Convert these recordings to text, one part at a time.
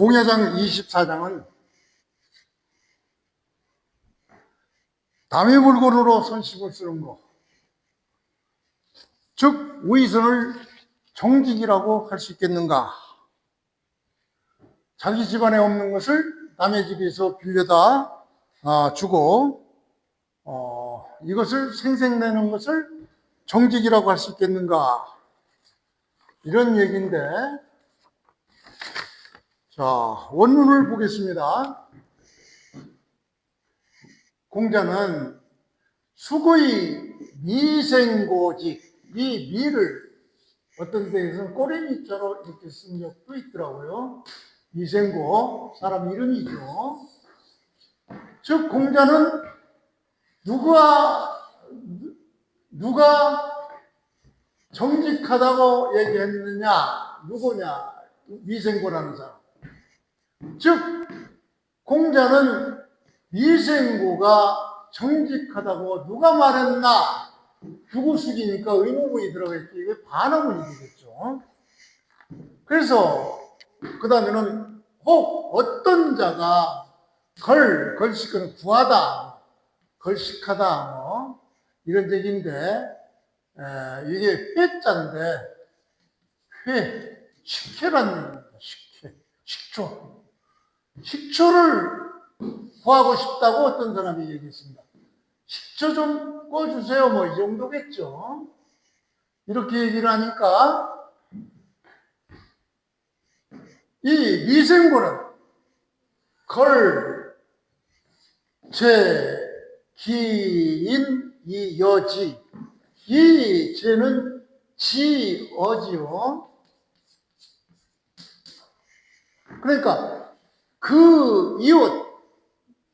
공야장 24장은 남의 물건으로 선심을 쓰는 것, 즉 위선을 정직이라고 할 수 있겠는가? 자기 집안에 없는 것을 남의 집에서 빌려다 주고 이것을 생색내는 것을 정직이라고 할 수 있겠는가? 이런 얘기인데, 자, 원문을 보겠습니다. 공자는 수구의 미생고직, 이 미를 어떤 데에서는 꼬리미자로 이렇게 쓴 적도 있더라고요. 미생고, 사람 이름이죠. 즉 공자는 누가 정직하다고 얘기했느냐? 누구냐? 미생고라는 사람. 즉 공자는 미생고가 정직하다고 누가 말했나? 누구 숙이니까 의문문이 들어가 있지. 이게 반어문이 되겠죠. 그래서 그 다음에는 혹 어떤 자가 걸식은 구하다, 걸식하다 이런 얘기인데, 이게 회자인데 식혜라는 얘기입니다. 식초를 구하고 싶다고 어떤 사람이 얘기했습니다. 식초 좀 꺼주세요. 이 정도겠죠. 이렇게 얘기를 하니까 이 미생고는 기인 이 여지, 이 죄는 지어지요. 그러니까 그 이웃,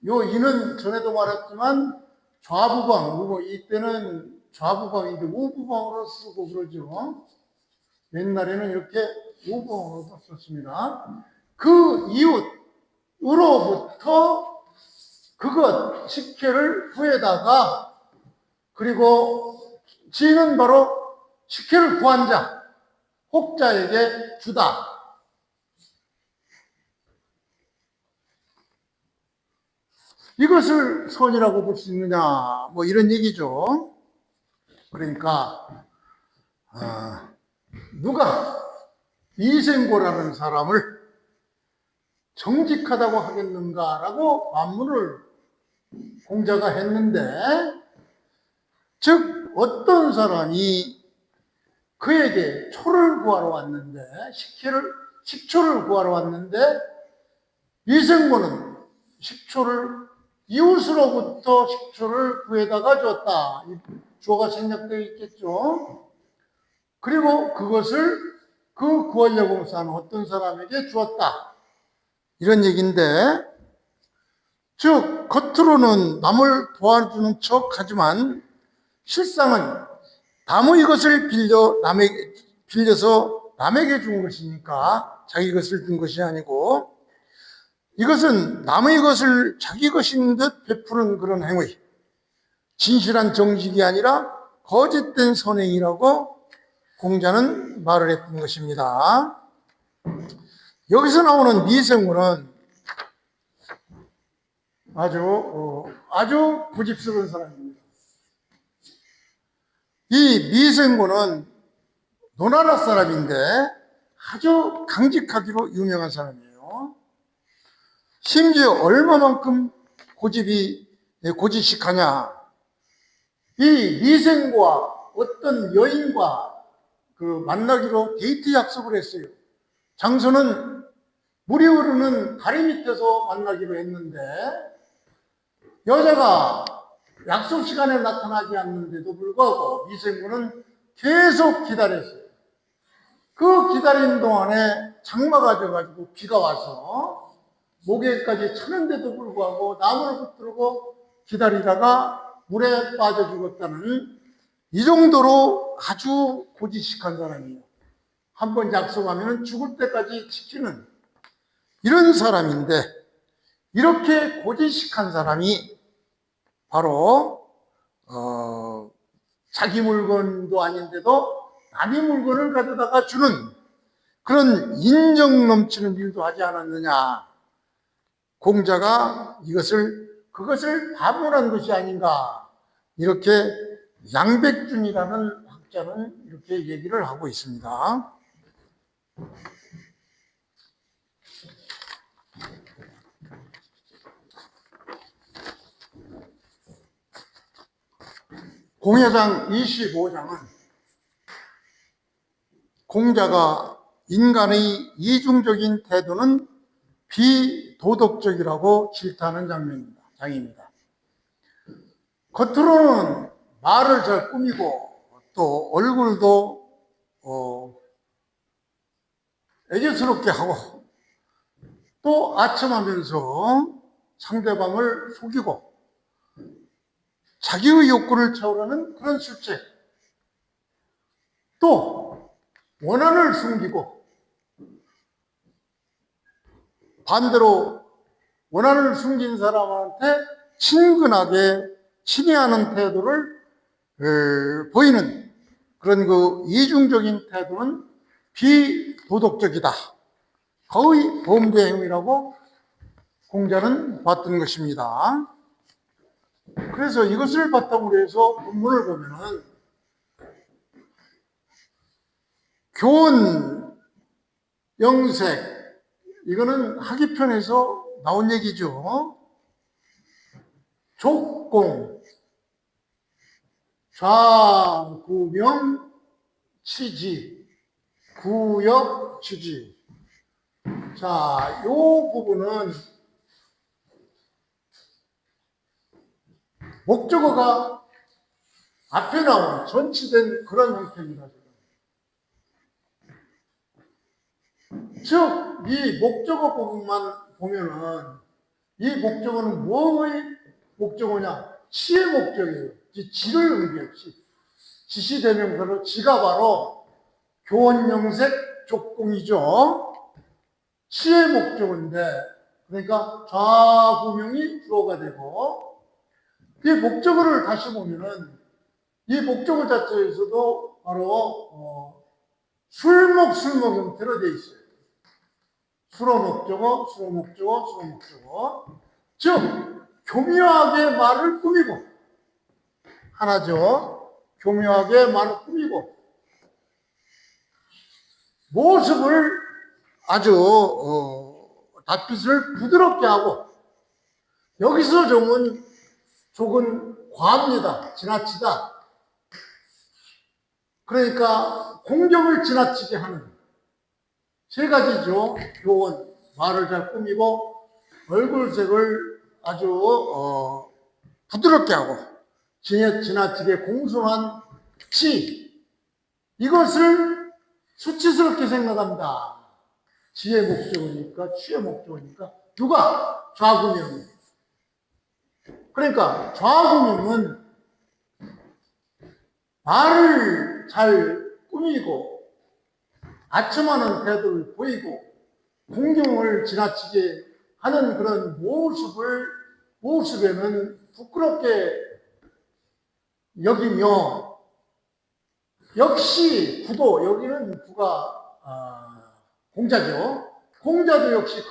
요 이는 전에도 말했지만 좌부방, 이때는 좌부방인데 우부방으로 쓰고 그러죠. 옛날에는 이렇게 우부방으로 썼습니다. 그 이웃으로부터 그것 식혜를 구해다가, 그리고 지는 바로 식혜를 구한 자, 혹자에게 주다. 이것을 선이라고 볼 수 있느냐, 이런 얘기죠. 그러니까 누가 이생고라는 사람을 정직하다고 하겠는가라고 반문을 공자가 했는데, 즉 어떤 사람이 그에게 초를 구하러 왔는데, 식초를 구하러 왔는데, 이생고는 이웃으로부터 식초를 구해다가 줬다. 이 주어가 생략되어 있겠죠. 그리고 그것을 그 구하려고 하는 어떤 사람에게 주었다. 이런 얘기인데, 즉 겉으로는 남을 도와주는 척 하지만 실상은 남의 것을 빌려서 남에게 준 것이니까 자기 것을 준 것이 아니고, 이것은 남의 것을 자기 것인 듯 베푸는 그런 행위, 진실한 정직이 아니라 거짓된 선행이라고 공자는 말을 했던 것입니다. 여기서 나오는 미생고는 아주 고집스러운 사람입니다. 이 미생고는 노나라 사람인데 아주 강직하기로 유명한 사람이에요. 심지어 얼마만큼 고지식하냐. 이 미생고와 어떤 여인과 만나기로 데이트 약속을 했어요. 장소는 물이 흐르는 다리 밑에서 만나기로 했는데, 여자가 약속 시간에 나타나지 않는데도 불구하고 미생고는 계속 기다렸어요. 그 기다리는 동안에 장마가 져가지고 비가 와서 목에까지 차는데도 불구하고 나무를 붙들고 기다리다가 물에 빠져 죽었다는, 이 정도로 아주 고지식한 사람이에요. 한번 약속하면 죽을 때까지 지키는 이런 사람인데, 이렇게 고지식한 사람이 바로 자기 물건도 아닌데도 남의 물건을 가져다가 주는 그런 인정 넘치는 일도 하지 않았느냐. 공자가 그것을 다분한 것이 아닌가. 이렇게 양백준이라는 학자는 이렇게 얘기를 하고 있습니다. 공예장 25장은 공자가 인간의 이중적인 태도는 비도덕적이라고 질타하는 장입니다. 겉으로는 말을 잘 꾸미고 또 얼굴도 애교스럽게 하고 또 아첨하면서 상대방을 속이고 자기의 욕구를 채우려는 그런 술책, 또 원한을 숨기고 반대로 원한을 숨긴 사람한테 친근하게 친애하는 태도를 보이는 그런 그 이중적인 태도는 비도덕적이다. 거의 범죄 행위라고 공자는 봤던 것입니다. 그래서 이것을 바탕으로 해서 본문을 보면은 교원 영색, 이거는 학위편에서 나온 얘기죠. 족공, 좌구명, 치지, 구역, 취지. 자, 요 부분은 목적어가 앞에 나온 전치된 그런 형태입니다. 즉, 이 목적어 부분만 보면은 이 목적어는 뭐의 목적어냐? 치의 목적이에요. 지를 의미해요. 지시대명사로 지가 바로 교원영색 족공이죠. 치의 목적어인데, 그러니까 좌구명이 주어가 되고, 이 목적어를 다시 보면은 이 목적어 자체에서도 바로 술목 형태로 되어 있어요. 수로 목적어, 수로 목적어, 수로 목적어. 즉, 교묘하게 말을 꾸미고, 하나죠. 교묘하게 말을 꾸미고, 모습을 아주 낯빛을 부드럽게 하고, 여기서 족은 과합니다. 지나치다. 그러니까 공격을 지나치게 하는 세 가지죠. 교원, 말을 잘 꾸미고 얼굴색을 아주 부드럽게 하고 지나치게 공손한 치, 이것을 수치스럽게 생각한다. 지의 목적이니까, 취의 목적이니까 누가? 좌구명이. 그러니까 좌구명은 말을 잘 꾸미고 아첨하는 태도를 보이고 공경을 지나치게 하는 그런 모습에는 부끄럽게 여기며, 역시 구도, 여기는 구가 공자죠. 공자도 역시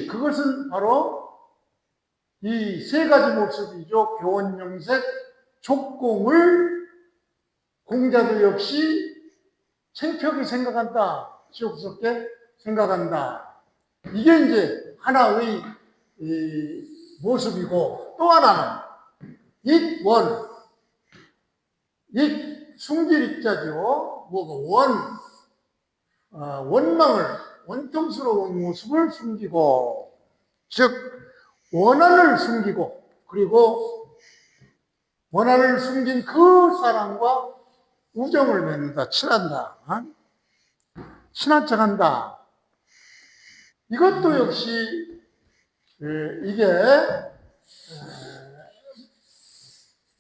그것은 바로 이 세 가지 모습이죠. 교원영색, 족공을 공자도 역시 창피하게 생각한다. 지옥스럽게 생각한다. 이게 이제 하나의 모습이고, 또 하나는 숨길입자죠. 원통스러운 모습을 숨기고, 즉 원한을 숨기고, 그리고 원한을 숨긴 그 사람과 우정을 맺는다, 친한다, 친한 척한다. 이것도 역시 이게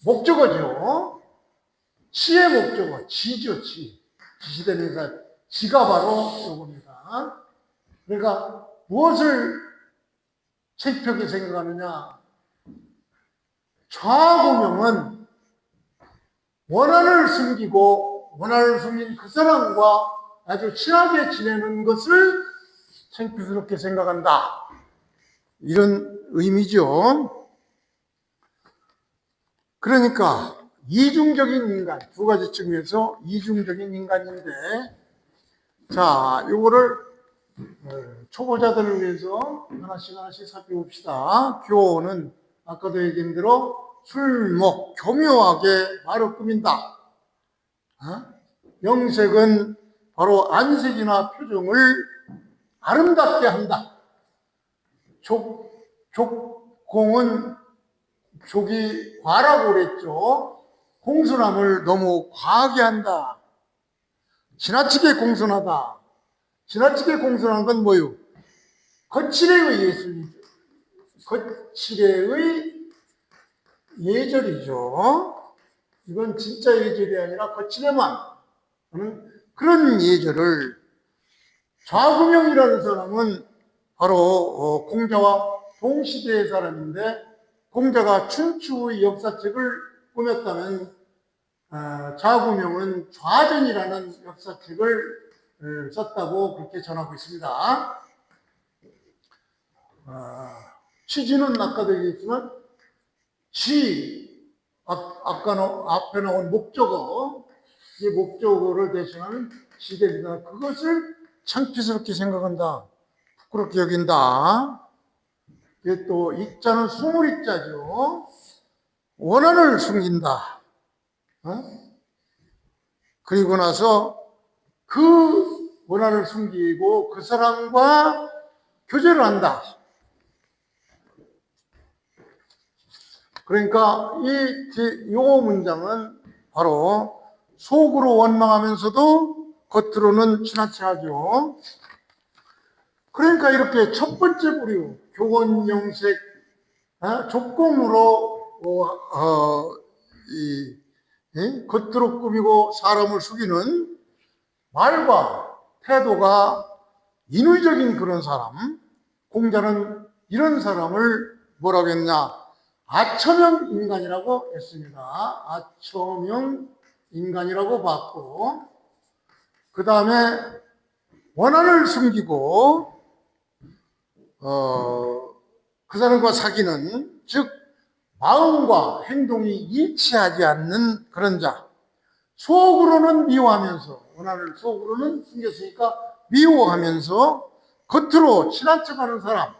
목적어죠. 치의 목적어, 지죠, 지. 지시대명사, 지가 바로 요겁니다. 그러니까 무엇을 창피하게 생각하느냐? 좌구명은 원한을 숨긴 그 사람과 아주 친하게 지내는 것을 창피스럽게 생각한다. 이런 의미죠. 그러니까 이중적인 인간, 두 가지 측면에서 이중적인 인간인데, 자, 요거를 초보자들을 위해서 하나씩 살펴봅시다. 교는 아까도 얘기한 대로 술목, 교묘하게 말을 꾸민다. 명색은 바로 안색이나 표정을 아름답게 한다. 족공은 족이 과라고 그랬죠. 공손함을 너무 과하게 한다. 지나치게 공손하다. 지나치게 공손한 건 뭐요? 거칠애의 예술이죠. 거칠애의 예절이죠. 이건 진짜 예절이 아니라 거칠애만 하는 그런 예절을, 좌구명이라는 사람은 바로 공자와 동시대의 사람인데, 공자가 춘추의 역사책을 꾸몄다면 좌구명은 좌전이라는 역사책을 썼다고 그렇게 전하고 있습니다. 취지는 아까도 얘기했지만 아까 앞에 나온 목적어, 이 목적어를 대신하는 시대입니다. 그것을 창피스럽게 생각한다. 부끄럽게 여긴다. 이게 또 익자는 수물익자죠. 원한을 숨긴다. 그리고 나서 그 원한을 숨기고 그 사람과 교제를 한다. 그러니까 이 문장은 바로 속으로 원망하면서도 겉으로는 지나치 하죠. 그러니까 이렇게 첫 번째 부류, 교원영색, 족공으로 겉으로 꾸미고 사람을 속이는 말과 태도가 인위적인 그런 사람, 공자는 이런 사람을 뭐라고 했냐? 아처명 인간이라고 했습니다. 아처명 인간이라고 봤고, 그 다음에 원한을 숨기고 그 사람과 사귀는, 즉 마음과 행동이 일치하지 않는 그런 자, 속으로는 미워하면서, 원한을 속으로는 숨겼으니까 미워하면서 겉으로 친한 척하는 사람,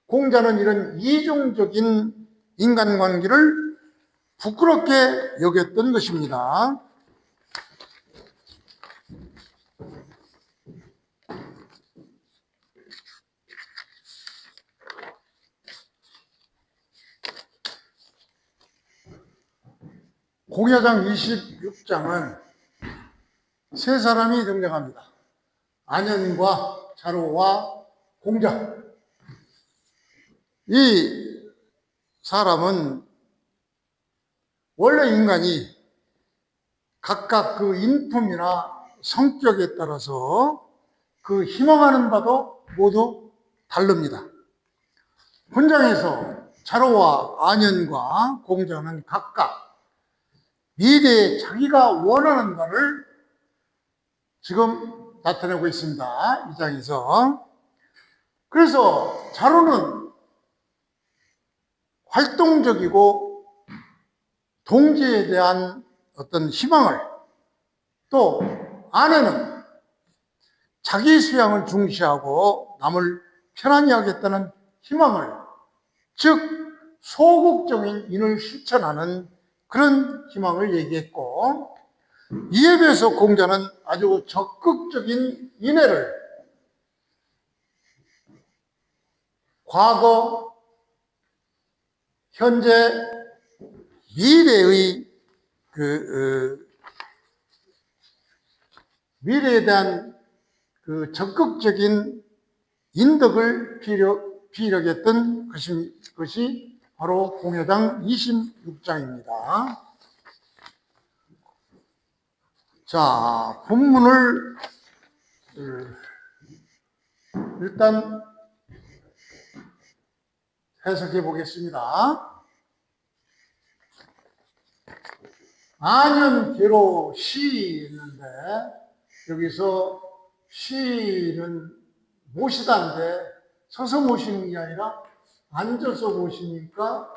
공자는 이런 이중적인 인간관계를 부끄럽게 여겼던 것입니다. 공야장 26장은 세 사람이 등장합니다. 안현과 자로와 공자. 이 사람은 원래 인간이 각각 그 인품이나 성격에 따라서 그 희망하는 바도 모두 다릅니다. 본장에서 자로와 안현과 공자는 각각 미래에 자기가 원하는 바를 지금 나타내고 있습니다. 이 장에서. 그래서 자로는 활동적이고 동지에 대한 어떤 희망을, 또 아내는 자기 수양을 중시하고 남을 편안히 하겠다는 희망을, 즉 소극적인 인을 실천하는 그런 희망을 얘기했고, 이에 비해서 공자는 아주 적극적인 인애를, 과거, 현재, 미래의 미래에 대한 그 적극적인 인덕을 피력했던 것이 바로 공야장 26장입니다. 자, 본문을 일단 해석해 보겠습니다. 안현, 계로, 시 있는데, 여기서 시는 모시다인데 서서 모시는 게 아니라 앉아서 모시니까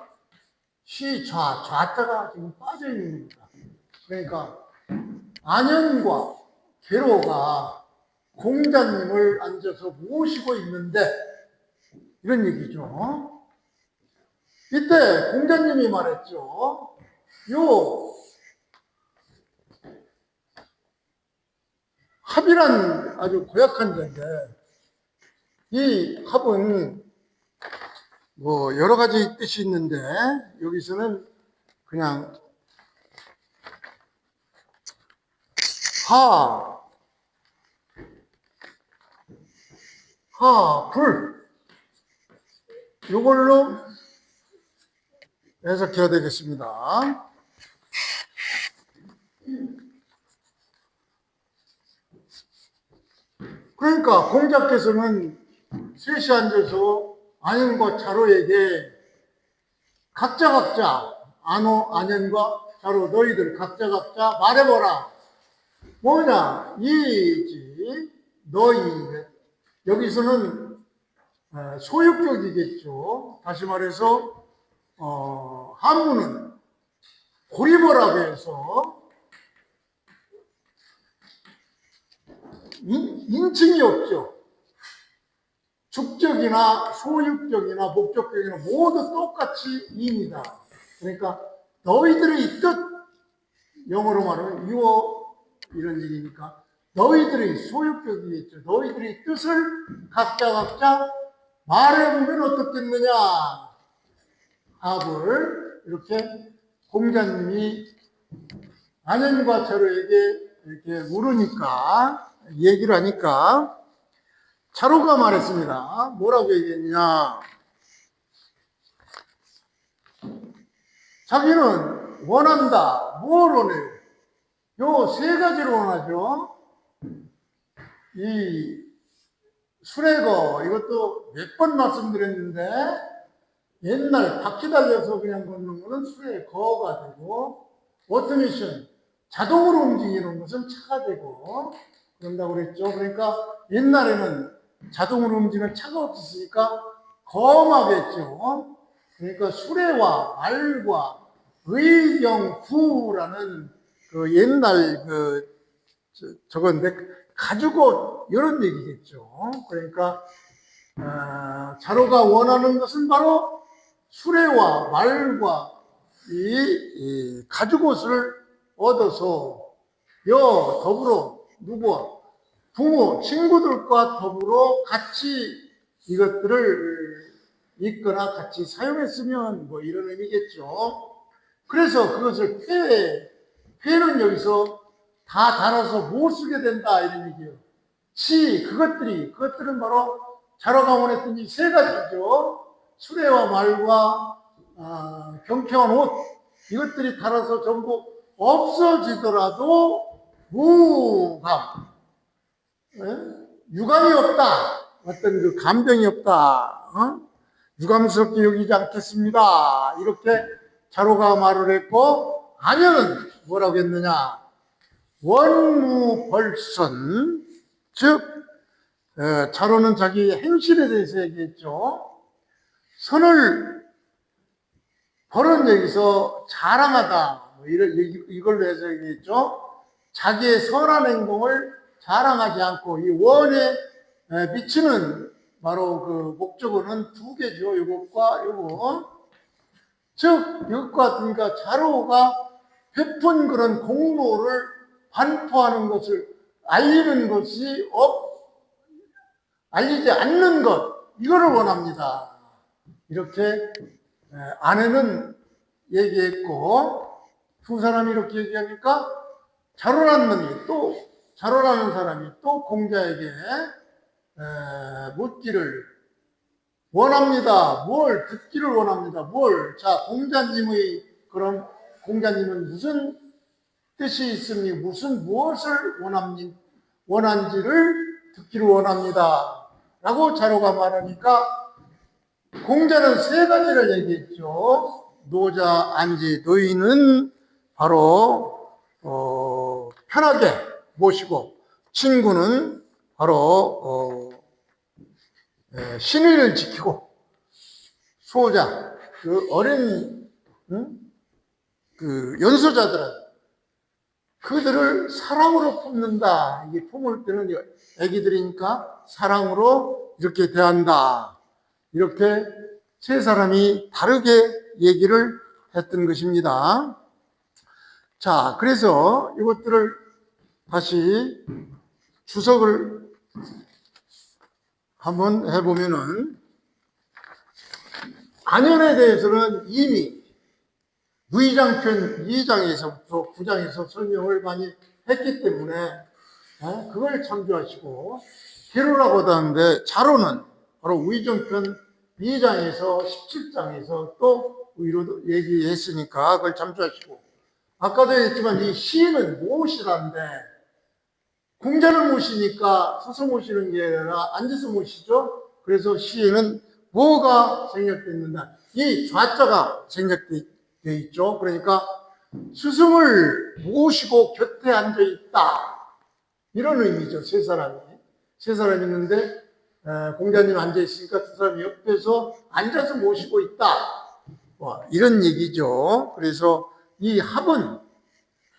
좌자가 지금 빠져 있는 겁니다. 그러니까 안현과 계로가 공자님을 앉아서 모시고 있는데 이런 얘기죠. 이때 공자님이 말했죠. 요 합이란 아주 고약한 자인데 이 합은 뭐 여러 가지 뜻이 있는데 여기서는 그냥 불 이걸로 해석해야 되겠습니다. 그러니까 공자께서는 셋이 앉아서 안현과 자로에게 각자 안현과 자로 너희들 각자 말해보라. 뭐냐 이지 너희 여기서는 소유격이겠죠. 다시 말해서 한문은 고리버라고 해서 인칭이 없죠. 죽적이나 소유격이나 목적격이나 모두 똑같이 이입니다. 그러니까 너희들의 뜻, 영어로 말하면 your 이런 얘기니까 너희들의 소유격이겠죠. 너희들의 뜻을 각자 말해보면 어떻겠느냐 합을 이렇게 공자님이 안현과 자로에게 이렇게 물으니까 얘기를 하니까 자로가 말했습니다. 뭐라고 얘기했냐? 자기는 원한다. 뭘 원해요? 요 세 가지를 원하죠. 이 수레거 이것도 몇 번 말씀드렸는데 옛날 바퀴 달려서 그냥 걷는 거는 수레거가 되고 오토메이션 자동으로 움직이는 것은 차가 되고 그런다고 그랬죠. 그러니까 옛날에는 자동으로 움직이는 차가 없었으니까 거마겠죠. 그러니까 수레와 말과 의경구라는 그 옛날 저건데 가지고 이런 얘기겠죠. 그러니까 자로가 원하는 것은 바로 수레와 말과 이 가죽옷을 얻어서 더불어 누구와 부모, 친구들과 더불어 같이 이것들을 입거나 같이 사용했으면 뭐 이런 의미겠죠. 그래서 그것을 폐는 여기서 다 달아서 못 쓰게 된다 이런 얘기예요. 그것들은 바로 자로가 원했던 이 세 가지죠. 수레와 말과 경쾌한 옷 이것들이 달아서 전부 없어지더라도 무감 유감이 없다. 어떤 그 감정이 없다. 유감스럽게 여기지 않겠습니다. 이렇게 자로가 말을 했고 안현은 뭐라고 했느냐? 원무벌선 즉 자로는 자기 행실에 대해서 얘기했죠. 선을 벌은 여기서 자랑하다 뭐 이걸로 해서 얘기했죠. 자기의 선한 행동을 자랑하지 않고 이 원에 비치는 바로 그 목적어는 두 개죠. 이것과 이거. 즉 이것과 같으니까 자로가 베푼 그런 공로를 반포하는 것을 알리는 것이 알리지 않는 것 이거를 원합니다. 이렇게 아내는 얘기했고 두 사람이 이렇게 얘기하니까 자로라는 사람이 또 공자에게 묻기를 원합니다. 뭘 듣기를 원합니다. 자, 그럼 공자님은 무슨 뜻이 있으니 무엇을 원한지를 듣기를 원합니다. 라고 자로가 말하니까 공자는 세 가지를 얘기했죠. 노자, 안지, 노인은 바로 편하게 모시고 친구는 바로 신의를 지키고 수호자, 그 어린 그 연소자들은 그들을 사랑으로 품는다. 이게 품을 때는 애기들이니까 사랑으로 이렇게 대한다. 이렇게 세 사람이 다르게 얘기를 했던 것입니다. 자, 그래서 이것들을 다시 주석을 한번 해보면은, 안연에 대해서는 이미 무의장편 2장에서부터 9장에서 설명을 많이 했기 때문에 그걸 참조하시고, 기로라고 하는데 자로는 바로 무의정편 2장에서 17장에서 또 의로도 얘기했으니까 그걸 참조하시고, 아까도 했지만 이 시인은 무엇이란데, 공자를 모시니까 서서 모시는 게 아니라 앉아서 모시죠. 그래서 시에는 뭐가 생략됐는가? 이 좌자가 생략되어 있죠. 그러니까 스승을 모시고 곁에 앉아 있다. 이런 의미죠. 세 사람이 있는데 공자님 앉아 있으니까 두 사람이 옆에서 앉아서 모시고 있다. 이런 얘기죠. 그래서 이 합은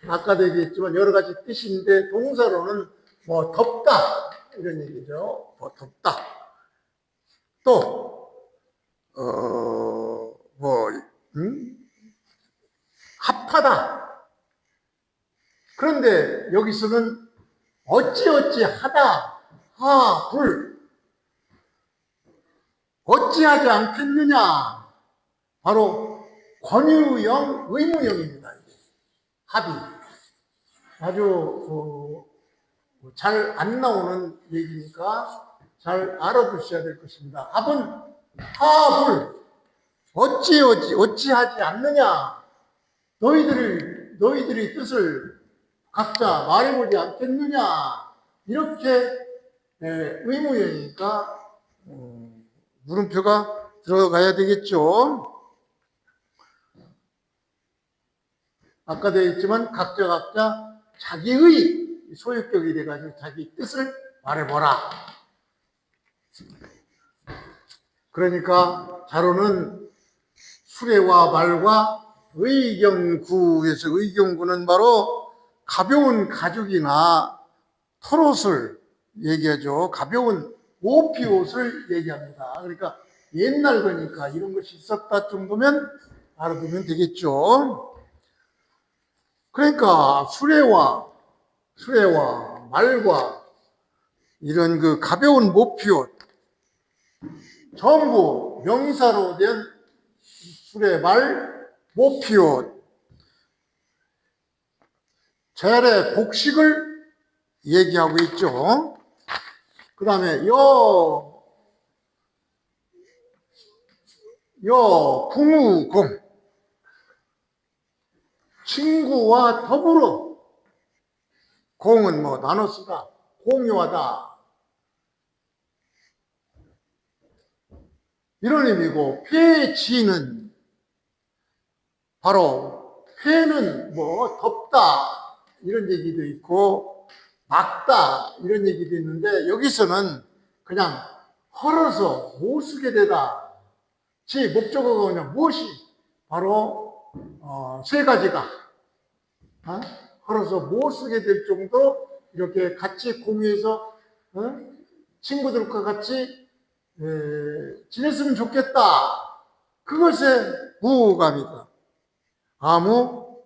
아까도 얘기했지만 여러 가지 뜻인데, 동사로는 뭐 덥다 이런 얘기죠. 뭐 덥다. 또 합하다. 그런데 여기서는 어찌하다, 불 어찌하지 않겠느냐. 바로 권유형, 의무형입니다. 합이 아주 잘 안 나오는 얘기니까 잘 알아두셔야 될 것입니다. 합은 합을 어찌하지 않느냐. 너희들이 뜻을 각자 말해보지 않겠느냐. 이렇게 의무형이니까 물음표가 들어가야 되겠죠. 아까도 했지만 각자 자기의 소유격이 돼가지고 자기 뜻을 말해보라. 그러니까 자로는 수레와 말과 의경구에서, 의경구는 바로 가벼운 가죽이나 털옷을 얘기하죠. 가벼운 모피옷을 얘기합니다. 그러니까 옛날 거니까 이런 것이 있었다 정도면 알아두면 되겠죠. 그러니까 수레와 말과 이런 그 가벼운 모피옷, 전부 명사로 된 수레, 말, 모피옷, 재래 복식을 얘기하고 있죠. 그 다음에 여 궁우공, 친구와 더불어, 공은 뭐 나눠 쓰다, 공유하다, 이런 의미고, 폐지는 바로, 폐는 뭐 덥다 이런 얘기도 있고, 막다 이런 얘기도 있는데, 여기서는 그냥 헐어서 못 쓰게 되다. 제 목적어가 그냥 무엇이 바로 세 가지가 헐어서 못 쓰게 될 정도, 이렇게 같이 공유해서 친구들과 같이 지냈으면 좋겠다. 그것에 무감이다. 아무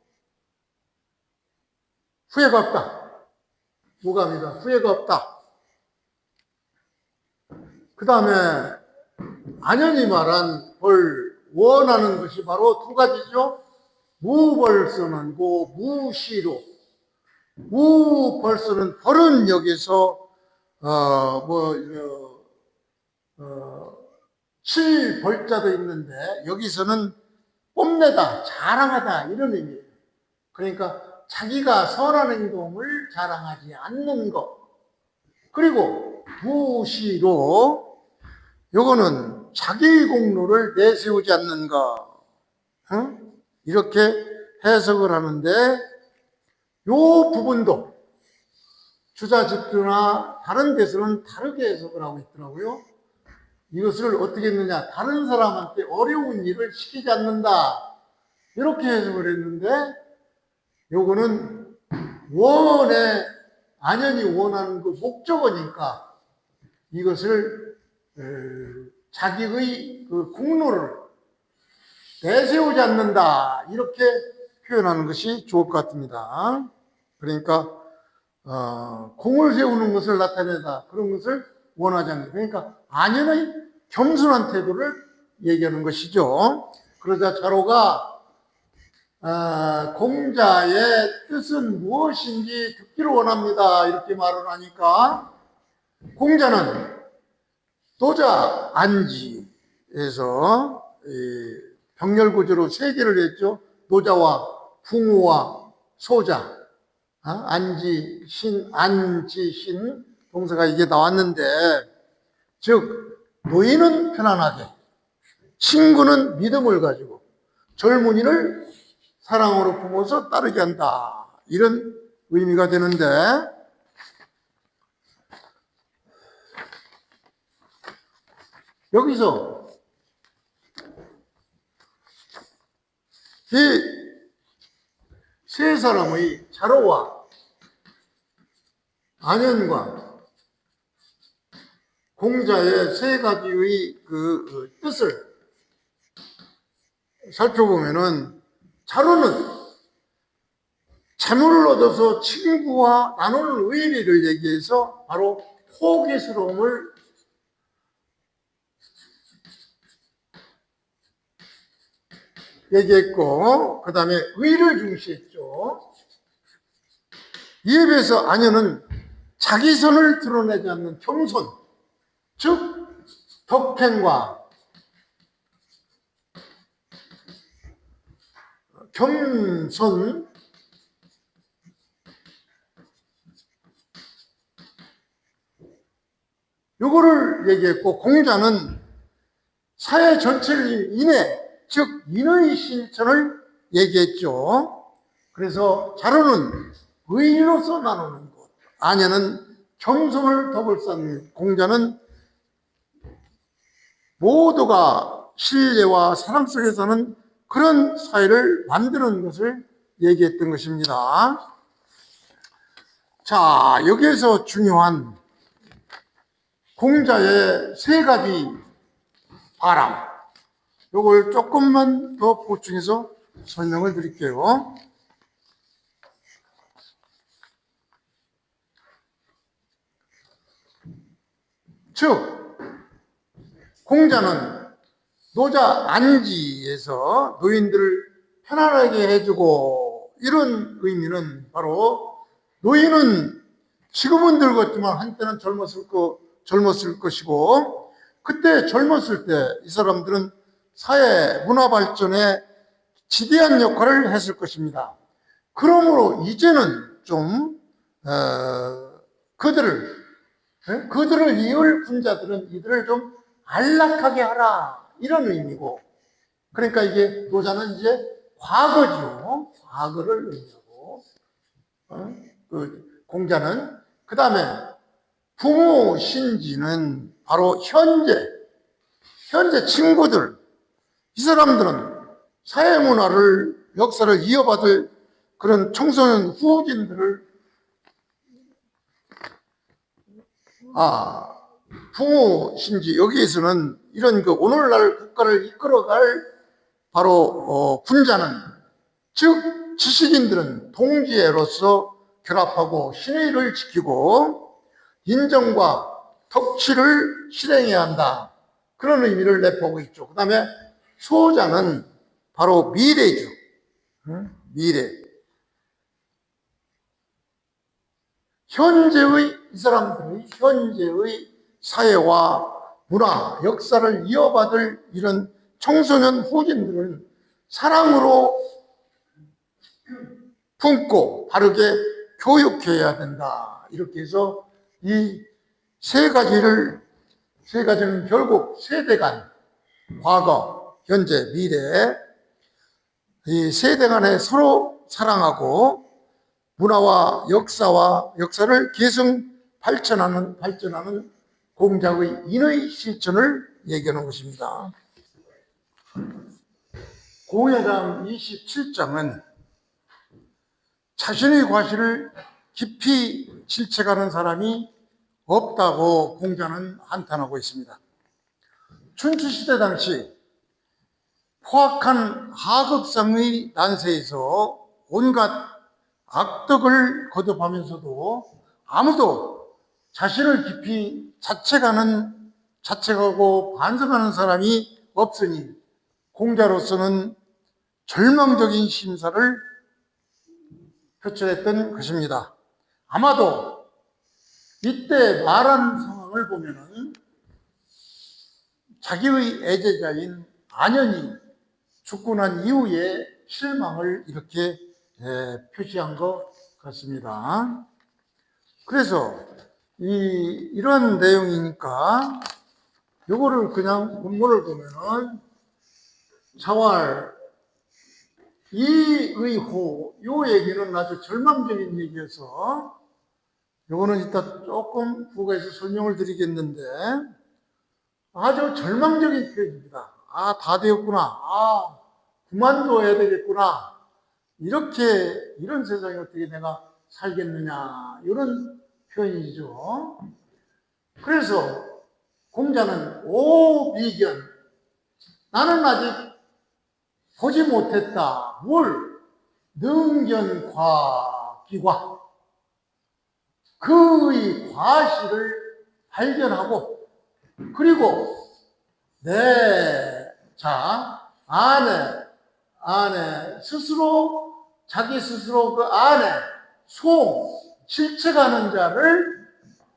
후회가 없다. 무감이다. 후회가 없다. 그 다음에 안연이 말한 원하는 것이 바로 두 가지죠. 무벌서는 고 무시로. 무벌서는 벌은 여기서 칠벌자도 있는데, 여기서는 뽐내다, 자랑하다 이런 의미예요. 그러니까 자기가 선한 행동을 자랑하지 않는 것. 그리고 무시로, 요거는 자기 공로를 내세우지 않는 것. 이렇게 해석을 하는데, 요 부분도 주자집주나 다른 데서는 다르게 해석을 하고 있더라고요. 이것을 어떻게 했느냐, 다른 사람한테 어려운 일을 시키지 않는다, 이렇게 해석을 했는데, 요거는 원에 안연이 원하는 그 목적어니까 이것을 자기의 그 공로를 내세우지 않는다, 이렇게 표현하는 것이 좋을 것 같습니다. 그러니까 공을 세우는 것을 나타내다, 그런 것을 원하지 않는다. 그러니까 안연의 겸손한 태도를 얘기하는 것이죠. 그러자 자로가 공자의 뜻은 무엇인지 듣기를 원합니다, 이렇게 말을 하니까 공자는 도자 안지에서 병렬구조로 세 개를 했죠. 노자와 풍우와 소자, 안지, 신, 안지, 신 동사가 이게 나왔는데, 즉 노인은 편안하게, 친구는 믿음을 가지고, 젊은이를 사랑으로 품어서 따르게 한다, 이런 의미가 되는데, 여기서 이 세 사람의 자로와 안연과 공자의 세 가지의 그 뜻을 살펴보면은, 자로는 재물을 얻어서 친구와 나누는 의리를 얘기해서 바로 호기스러움을 얘기했고, 그 다음에 의를 중시했죠. 이에 비해서 안연은 자기 선을 드러내지 않는 겸손, 즉 덕행과 겸손, 요거를 얘기했고, 공자는 사회 전체를 인해, 즉 인의 실천을 얘기했죠. 그래서 자로는 의인으로서 나누는 것, 안연은 겸손을 덕을 쌓는, 공자는 모두가 신뢰와 사랑 속에 사는 그런 사회를 만드는 것을 얘기했던 것입니다. 자, 여기에서 중요한 공자의 세 가지 바람, 요걸 조금만 더 보충해서 설명을 드릴게요. 즉, 공자는 노자 안지에서 노인들을 편안하게 해주고, 이런 의미는 바로 노인은 지금은 늙었지만 한때는 젊었을 것이고, 그때 젊었을 때 이 사람들은 사회 문화 발전에 지대한 역할을 했을 것입니다. 그러므로 이제는 좀 그들을 이을 군자들은 이들을 좀 안락하게 하라, 이런 의미고, 그러니까 이게 노자는 이제 과거죠. 과거를 의미하고, 그 공자는, 그 다음에 부모 신지는 바로 현재 친구들, 이 사람들은 사회 문화를, 역사를 이어받을 그런 청소년 후진들을 부모 신지, 여기에서는 이런 그 오늘날 국가를 이끌어갈 바로 군자는, 즉 지식인들은 동지애로서 결합하고 신의를 지키고 인정과 덕치를 실행해야 한다, 그런 의미를 내포하고 있죠. 그 다음에 소자는 바로 미래죠. 미래. 이 사람들의 현재의 사회와 문화, 역사를 이어받을 이런 청소년 후진들을 사랑으로 품고 바르게 교육해야 된다, 이렇게 해서 이 세 가지는 결국 세대 간, 과거, 현재, 미래, 이 세대 간에 서로 사랑하고 문화와 역사를 계승 발전하는 공자의 인의 실천을 얘기하는 것입니다. 공예장 27장은 자신의 과실을 깊이 질책하는 사람이 없다고 공자는 한탄하고 있습니다. 춘추시대 당시 포악한 하급상의 난세에서 온갖 악덕을 거듭하면서도 아무도 자신을 깊이 자책하고 반성하는 사람이 없으니 공자로서는 절망적인 심사를 표출했던 것입니다. 아마도 이때 말한 상황을 보면은 자기의 애제자인 안연이 죽고 난 이후에 실망을 이렇게 표시한 것 같습니다. 그래서 이런 내용이니까 요거를 그냥 본문을 보면은 자활 이의호 요 얘기는 아주 절망적인 얘기여서 요거는 이따 조금 부가해서 설명을 드리겠는데 아주 절망적인 표현입니다. 다 되었구나. 그만둬야 되겠구나. 이런 세상에 어떻게 내가 살겠느냐. 이런 표현이죠. 그래서 공자는 오비견. 나는 아직 보지 못했다. 뭘? 능견과기과. 그의 과실을 발견하고 그리고 안에 스스로 자기 스스로 그 안에 실체가는 자를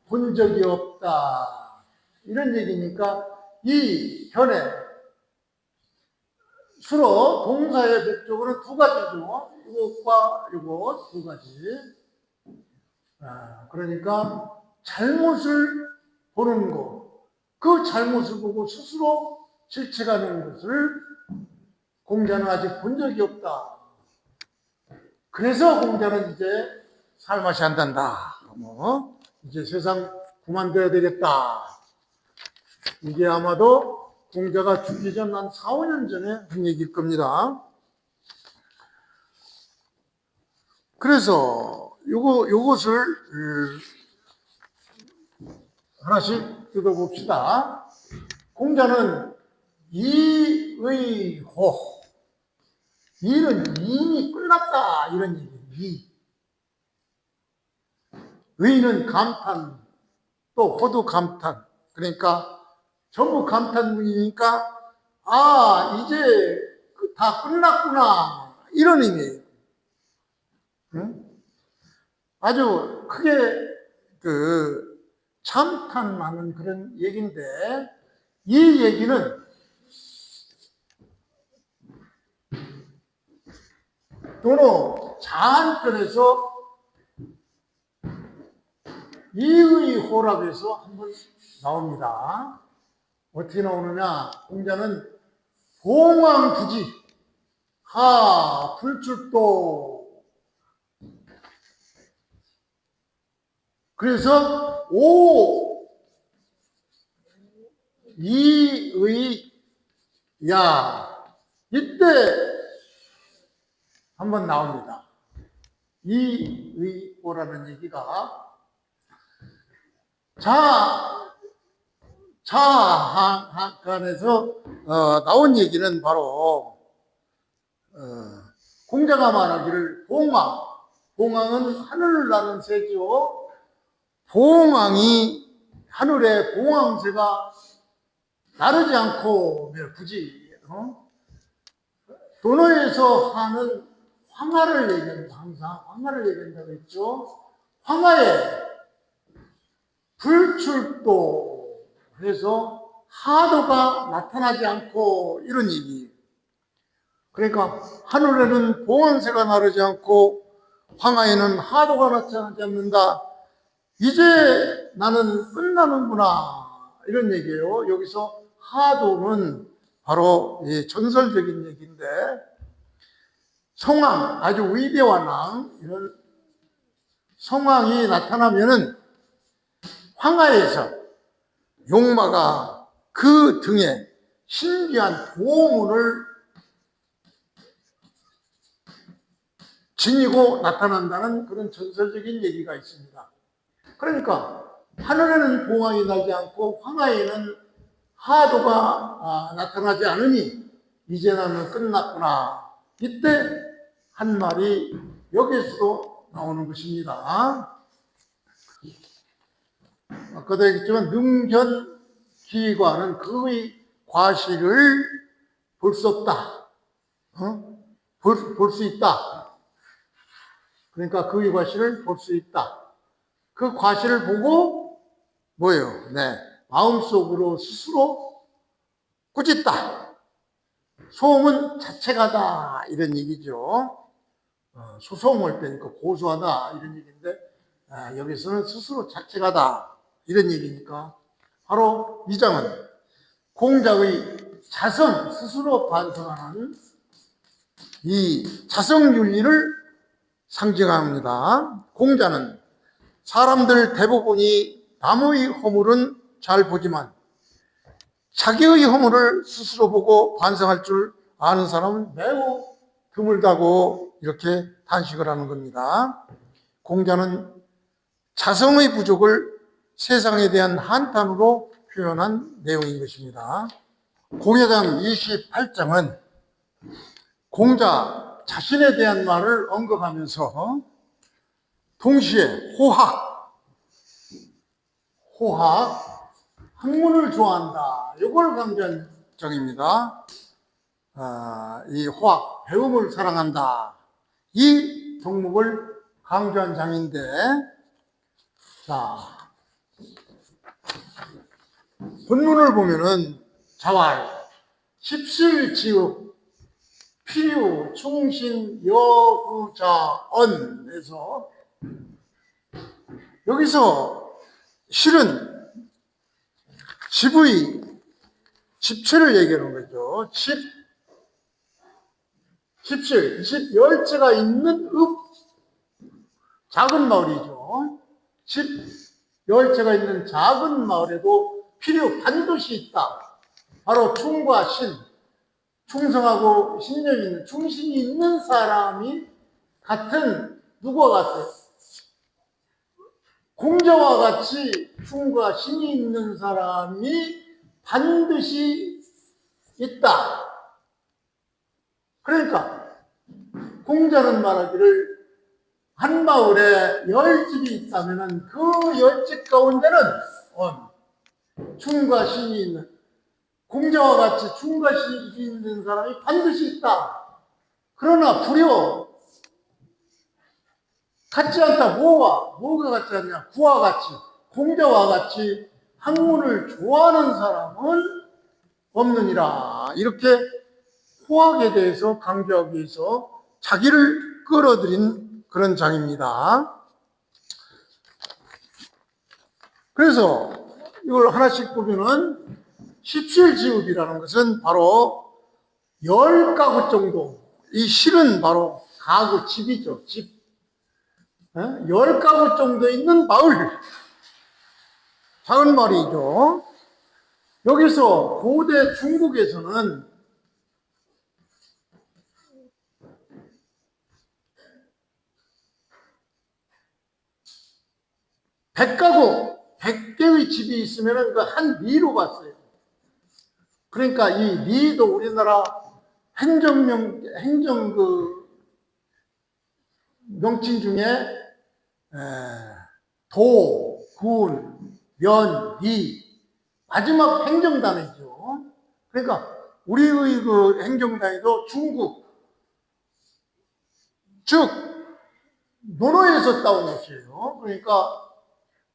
본 적이 없다. 이런 얘기니까 이 견해 수로 동사의 목적으로 두 가지죠. 이것과 이것 두 가지. 그러니까 잘못을 보는 것. 그 잘못을 보고 스스로 실책하는 것을 공자는 아직 본 적이 없다. 그래서 공자는 이제 살맛이 안 단다. 이제 세상 그만둬야 되겠다. 이게 아마도 공자가 죽기 전 한 4, 5년 전에 한 얘기일 겁니다. 그래서 요것을 하나씩 뜯어봅시다. 공자는 이의호. 이는 이미 끝났다. 이런 얘기예요. 의는 감탄, 또 호도 감탄. 그러니까 전부 감탄문이니까 이제 다 끝났구나. 이런 의미예요. 아주 크게 참탄하는 그런 얘기인데 이 얘기는 도노 자한편에서 이의호라고 해서 한번 나옵니다. 어떻게 나오느냐? 공자는 봉황부지 불출도. 그래서 이때 한번 나옵니다. 이의호라는 얘기가 자한간에서 나온 얘기는 바로 공자가 말하기를 봉황은 하늘을 나는 새지요. 봉황이 하늘에 봉황새가 나르지 않고 굳이 도노에서 하는 황하를 얘기합니다. 항상 황하를 얘기한다고 했죠. 황하에 불출도 해서 하도가 나타나지 않고 이런 얘기. 그러니까 하늘에는 봉황새가 나르지 않고 황하에는 하도가 나타나지 않는다. 이제 나는 끝나는구나. 이런 얘기예요. 여기서 하도는 바로 전설적인 얘기인데 성왕, 아주 위대한 왕, 이런 상황이 나타나면은 황하에서 용마가 그 등에 신비한 보문을 지니고 나타난다는 그런 전설적인 얘기가 있습니다. 그러니까 하늘에는 봉황이 나지 않고 황하에는 하도가 나타나지 않으니 이제 나는 끝났구나. 이때 한 말이 여기서도 나오는 것입니다. 아까도 얘기했지만 능견기관은 그의 과실을 볼 수 없다. 볼 수 있다. 그러니까 그의 과실을 볼 수 있다. 그 과실을 보고 뭐예요? 네, 마음속으로 스스로 꾸짖다. 소음은 자책하다 이런 얘기죠. 소송할 때니까 고소하다 이런 얘기인데 여기서는 스스로 자책하다 이런 얘기니까 바로 이 장은 공자의 자성, 스스로 반성하는 이 자성윤리를 상징합니다. 공자는 사람들 대부분이 남의 허물은 잘 보지만 자기의 허물을 스스로 보고 반성할 줄 아는 사람은 매우 드물다고 이렇게 단식을 하는 겁니다. 공자는 자성의 부족을 세상에 대한 한탄으로 표현한 내용인 것입니다. 공예장 28장은 공자 자신에 대한 말을 언급하면서 동시에 호학, 학문을 좋아한다. 이걸 강조한 장입니다. 이 호학, 배움을 사랑한다. 이 덕목을 강조한 장인데, 자, 본문을 보면은 자활, 십실지읍, 필요, 충신, 여구자언에서 여기서 실은 집체를 얘기하는 거죠. 집실, 열체가 있는 작은 마을이죠. 열체가 있는 작은 마을에도 필요 반드시 있다. 바로 충과 신, 충성하고 신념이 있는, 충신이 있는 사람이 같은 누구와 같아요? 공자와 같이 충과 신이 있는 사람이 반드시 있다. 그러니까 공자는 말하기를 한 마을에 10집이 있다면 그 10집 가운데는 충과 신이 있는, 공자와 같이 충과 신이 있는 사람이 반드시 있다. 그러나 불효 같지 않다. 뭐가 같지 않냐? 구와 같이, 공자와 같이 학문을 좋아하는 사람은 없느니라. 이렇게 호학에 대해서 강조하기 위해서 자기를 끌어들인 그런 장입니다. 그래서 이걸 하나씩 보면은 십실지읍이라는 것은 바로 10가구 정도, 이 실은 바로 가구, 집이죠. 집. 10가구 정도 있는 마을, 작은 마을이죠. 여기서 고대 중국에서는 100가구, 100개의 집이 있으면 그 한 리로 봤어요. 그러니까 이 리도 우리나라 행정 명칭 중에 도, 군, 면, 리, 마지막 행정단이죠. 그러니까 우리의 그 행정단위도 중국, 즉 논어에서 따온 것이에요. 그러니까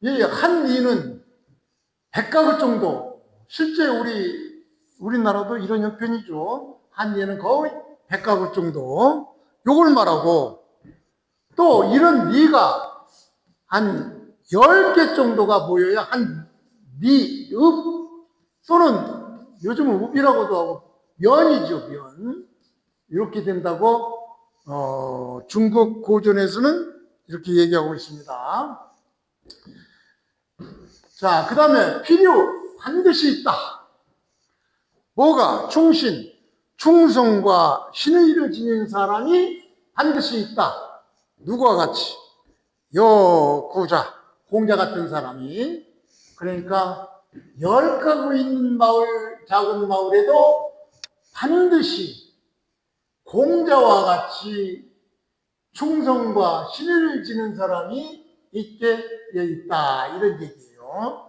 이 한 리는 100가구 정도, 실제 우리나라도 이런 형편이죠. 한 리는 거의 100가구 정도, 요걸 말하고, 또 이런 리가 한 10개 정도가 모여야 한 리, 또는 요즘은 읍이라고도 하고 면이죠, 면. 이렇게 된다고 중국 고전에서는 이렇게 얘기하고 있습니다. 자, 그 다음에 필요 반드시 있다. 뭐가? 충신, 충성과 신의 일을 지닌 사람이 반드시 있다. 누구와 같이? 여구자, 공자 같은 사람이. 그러니까 10가구 있는 마을, 작은 마을에도 반드시 공자와 같이 충성과 신의를 지는 사람이 있게 되어 있다. 이런 얘기예요.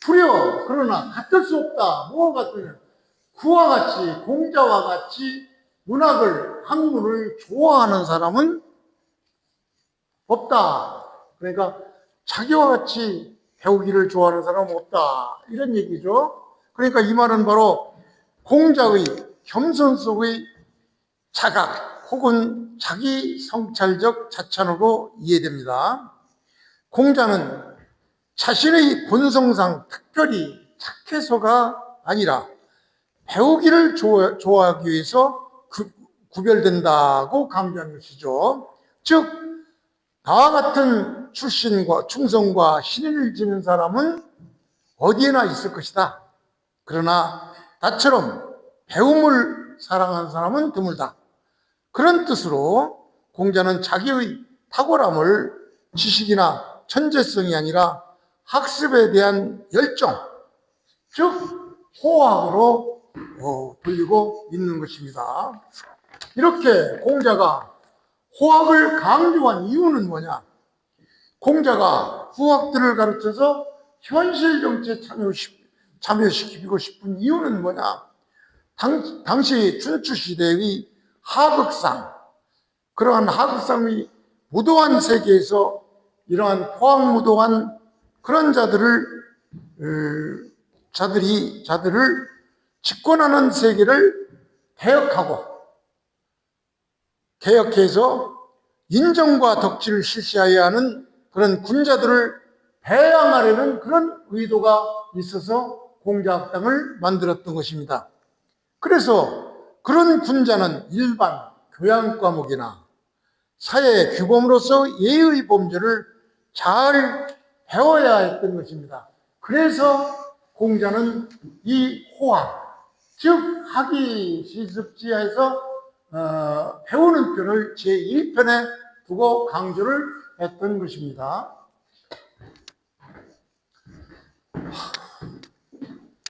불여 그러나 같을 수 없다. 뭐가 같으냐? 그와 같이 공자와 같이 문학을 학문을 좋아하는 사람은 없다. 그러니까 자기와 같이 배우기를 좋아하는 사람은 없다. 이런 얘기죠. 그러니까 이 말은 바로 공자의 겸손 속의 자각 혹은 자기 성찰적 자찬으로 이해됩니다. 공자는 자신의 본성상 특별히 착해서가 아니라 배우기를 좋아하기 위해서 구별된다고 강조하는 것이죠. 즉 나와 같은 출신과 충성과 신의를 지는 사람은 어디에나 있을 것이다. 그러나 나처럼 배움을 사랑하는 사람은 드물다. 그런 뜻으로 공자는 자기의 탁월함을 지식이나 천재성이 아니라 학습에 대한 열정, 즉 호학으로 돌리고 있는 것입니다. 이렇게 공자가 호학을 강조한 이유는 뭐냐? 공자가 후학들을 가르쳐서 현실 정치에 참여시키고 싶은 이유는 뭐냐? 당시 춘추 시대의 하극상, 그러한 하극상의 무도한 세계에서 이러한 포항무도한 그런 자들을 집권하는 세계를 개혁해서 인정과 덕질을 실시해야 하는 그런 군자들을 배양하려는 그런 의도가 있어서 공자학당을 만들었던 것입니다. 그래서 그런 군자는 일반 교양 과목이나 사회 규범으로서 예의 범죄를 잘 배워야 했던 것입니다. 그래서 공자는 이 호학, 즉 학이 시습지하에서 배우는 편을 제1편에 두고 강조를 했던 것입니다.